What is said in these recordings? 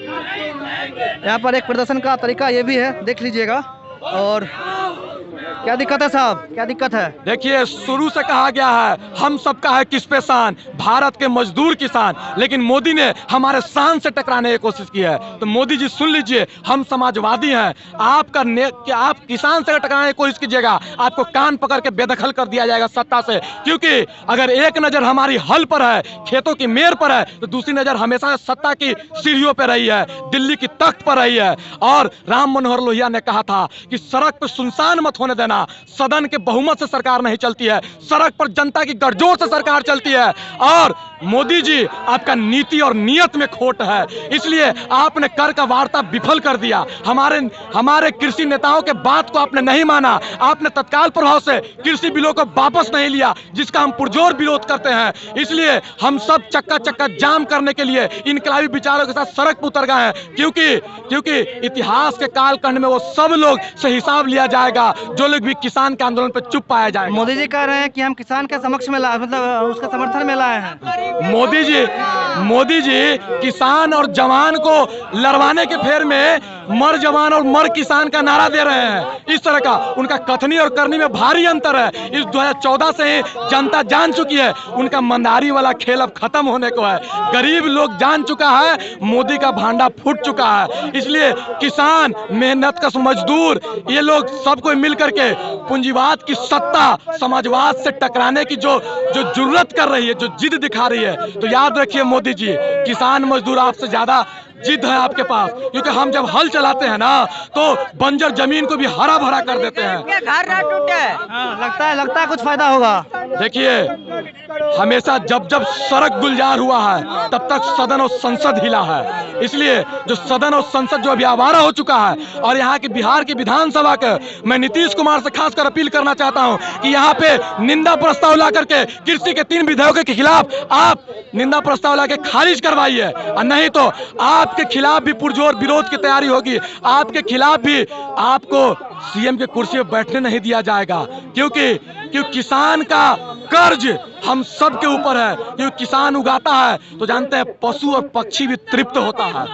यहाँ पर एक प्रदर्शन का तरीका ये भी है, देख लीजिएगा। और क्या दिक्कत है साहब, क्या दिक्कत है? देखिए, शुरू से कहा गया है हम सबका है किस पे शान, भारत के मजदूर किसान, लेकिन मोदी ने हमारे शान से टकराने की कोशिश की है। तो मोदी जी सुन लीजिए, हम समाजवादी हैं, आप किसान से टकराने की कोशिश कीजिएगा, आपको कान पकड़ के बेदखल कर दिया जाएगा सत्ता से। क्योंकि अगर एक नजर हमारी हल पर है, खेतों की मेर पर है, तो दूसरी नजर हमेशा सत्ता की सीढ़ियों पर रही है, दिल्ली की तख्त पर रही है। और राम मनोहर लोहिया ने कहा था कि सड़क पर सुनसान मत होने देना, सदन के बहुमत से सरकार नहीं चलती है, सड़क पर जनता की गठजोड़ से सरकार चलती है। और मोदी जी, आपका नीति और नियत में खोट है, इसलिए आपने कर का वार्ता विफल कर दिया। हमारे कृषि नेताओं के बात को आपने नहीं माना, आपने तत्काल प्रभाव से कृषि बिलों को वापस नहीं लिया, जिसका हम पुरजोर विरोध करते हैं। इसलिए हम सब चक्का चक्का जाम करने के लिए इनकलाबी विचारों के साथ सड़क पर उतर गए हैं, क्योंकि इतिहास के कालखंड में वो सब लोग से हिसाब लिया जाएगा जो लोग भी किसान के आंदोलन पर चुप पाया जाए। मोदी जी कह रहे हैं कि हम किसान के समक्ष में मतलब उसके समर्थन में लाए हैं। मोदी जी किसान और जवान को लड़वाने के फेर में मर जवान और मर किसान का नारा दे रहे हैं। इस तरह का उनका कथनी और करनी में भारी अंतर है। इस 2014 से ही जनता जान चुकी है, उनका मंदारी वाला खेल अब खत्म होने को है। गरीब लोग जान चुका है, मोदी का भांडा फूट चुका है। इसलिए किसान, मेहनतकश मजदूर, ये लोग सबको मिल करके पूंजीवाद की सत्ता समाजवाद से टकराने की जो जुर्रत कर रही है, जो जिद दिखा रही है, तो याद रखिए मोदी जी, किसान मजदूर आपसे ज्यादा जिद है आपके पास, क्योंकि हम जब हल चलाते हैं ना तो बंजर जमीन को भी हरा भरा कर देते हैं। घर ना टूटे। लगता है कुछ फायदा होगा। देखिए, हमेशा जब सड़क गुलजार हुआ है तब तक सदन और संसद हिला है। इसलिए जो सदन और संसद जो अभी आवारा हो चुका है, और यहाँ की बिहार की विधानसभा के मैं नीतीश कुमार से खासकर अपील करना चाहता हूँ कि यहाँ पे निंदा प्रस्ताव ला करके कृषि के 3 विधेयकों के खिलाफ आप निंदा प्रस्ताव ला के खारिज करवाइए, और नहीं तो आपके खिलाफ भी पुरजोर विरोध की तैयारी होगी। आपके खिलाफ भी आपको सीएम के कुर्सी पर बैठने नहीं दिया जाएगा, क्योंकि किसान का कर्ज हम सब के ऊपर है। क्योंकि किसान उगाता है तो जानते हैं पशु और पक्षी भी तृप्त होता है।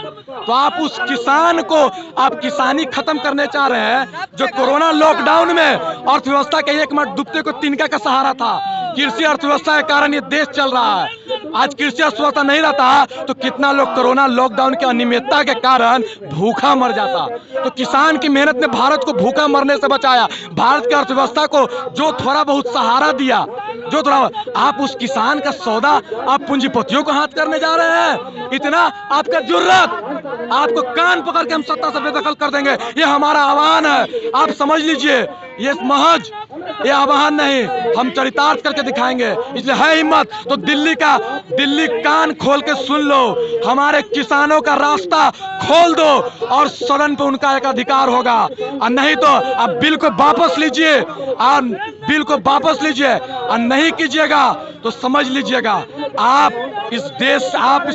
तो आप उस किसान को आप किसानी खत्म करने चाह रहे हैं, जो कोरोना लॉकडाउन में अर्थव्यवस्था के एकमात्र डूबते को तिनका का सहारा था। कृषि अर्थव्यवस्था के कारण ये देश चल रहा है। आज कृषि अर्थव्यवस्था नहीं रहता तो कितना लोग कोरोना लॉकडाउन के अनियमितता के कारण भूखा मर जाता। तो किसान की मेहनत ने भारत को भूखा मरने से बचाया, भारत की अर्थव्यवस्था को जो थोड़ा बहुत सहारा दिया, जो थोड़ा। आप उस किसान का सौदा आप पूंजीपतियों को हाथ करने जा रहे हैं। इतना आपका जुर्रत, आपको कान पकड़ के हम सत्ता से बेदखल कर देंगे, ये हमारा आह्वान है। आप समझ लीजिए, ये महज ये आह्वान नहीं, हम चरितार्थ करके दिखाएंगे। इसलिए है हिम्मत तो दिल्ली कान खोल के सुन लो, हमारे किसानों का रास्ता खोल दो और सदन पे उनका एक अधिकार होगा। और नहीं तो आप बिल को वापस लीजिए, और नहीं कीजिएगा तो समझ लीजिएगा आप इस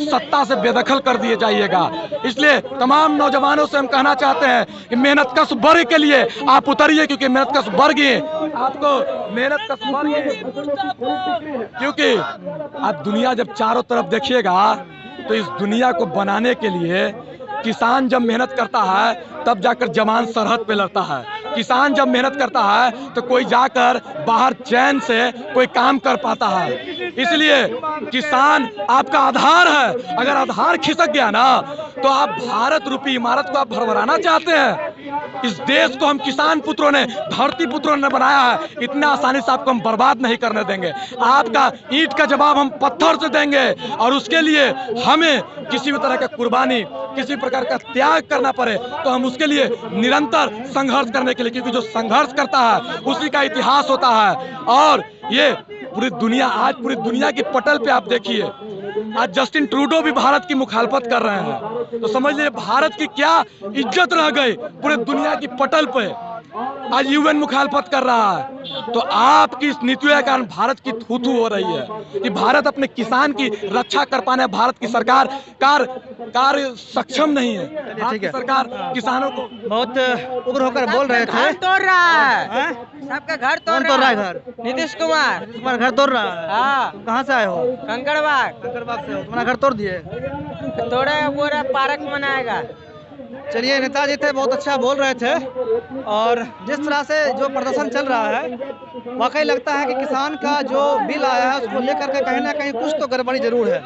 सत्ता से बेदखल कर दिए जाइएगा। इसलिए तमाम नौजवानों से हम कहना चाहते हैं कि मेहनतकश वर्ग के लिए आप उतरिए, क्योंकि मेहनतकश वर्ग ही आपको मेहनतकश वर्ग, क्योंकि आप दुनिया जब चारों तरफ देखिएगा तो इस दुनिया को बनाने के लिए किसान जब मेहनत करता है तब जाकर जवान सरहद पे लड़ता है। किसान जब मेहनत करता है तो कोई जाकर बाहर चैन से कोई काम कर पाता है। इसलिए किसान आपका आधार है। अगर आधार खिसक गया ना तो आप भारत रूपी इमारत को आप भरभराना चाहते हैं। इस देश को हम किसान पुत्रों ने, धरती पुत्रों ने बनाया है, इतना आसानी से आपको हम बर्बाद नहीं करने देंगे। आपका ईंट का जवाब हम पत्थर से देंगे, और उसके लिए हमें किसी भी तरह का कुर्बानी, किसी प्रकार का त्याग करना पड़े तो हम उसके लिए निरंतर संघर्ष करने के लिए, क्योंकि जो संघर्ष करता है उसी का इतिहास होता है। और ये पूरी दुनिया की पटल पे आप देखिए, आज जस्टिन ट्रूडो भी भारत की मुखालफत कर रहे हैं। तो समझ लीजिए भारत की क्या इज्जत रह गई पूरे दुनिया की पटल पे। आज यूएन मुखालफत कर रहा है। तो आपकी इस नीतियों के कारण भारत की थू-थू हो रही है कि भारत अपने किसान की रक्षा कर पाने, भारत की सरकार कार्य सक्षम नहीं है। भारत की सरकार किसानों को बहुत उग्र होकर बोल रहे थे। घर तोड़ रहा है, सबका घर तोड़ रहा है। घर नीतीश कुमार तुम्हारा घर तोड़ रहा है? हाँ। कहाँ से आए हो? कंकड़बाग से हो? तुम्हारा घर तोड़ दिए? थोड़ा पूरा पार्क बनाएगा। चलिए, नेताजी थे, बहुत अच्छा बोल रहे थे। और जिस तरह से जो प्रदर्शन चल रहा है, वाकई लगता है कि किसान का जो बिल आया है उसको लेकर के कहीं ना कहीं कुछ तो गड़बड़ी जरूर है।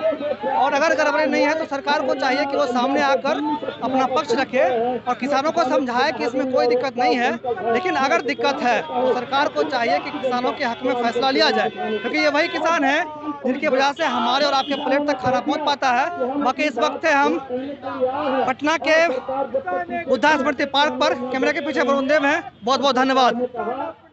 और अगर गड़बड़ी नहीं है तो सरकार को चाहिए कि वो सामने आकर अपना पक्ष रखे और किसानों को समझाए कि इसमें कोई दिक्कत नहीं है। लेकिन अगर दिक्कत है तो सरकार को चाहिए कि किसानों के हक में फैसला लिया जाए, क्योंकि ये वही किसान है जिनकी वजह से हमारे और आपके प्लेट तक खाना पहुंच पाता है। बाकी इस वक्त है हम पटना के बुद्धा स्मृति पार्क पर, कैमरे के पीछे वरुण देव हैं। बहुत बहुत धन्यवाद।